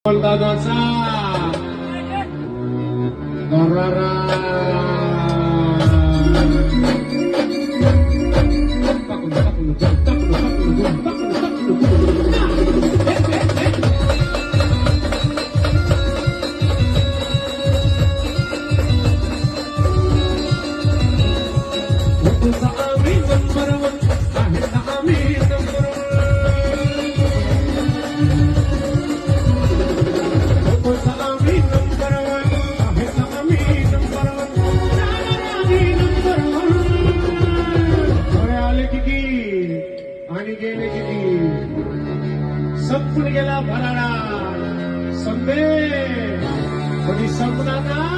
दादाचा आणि गेले किती संपून गेला भराडा संपे कोणी संपला ना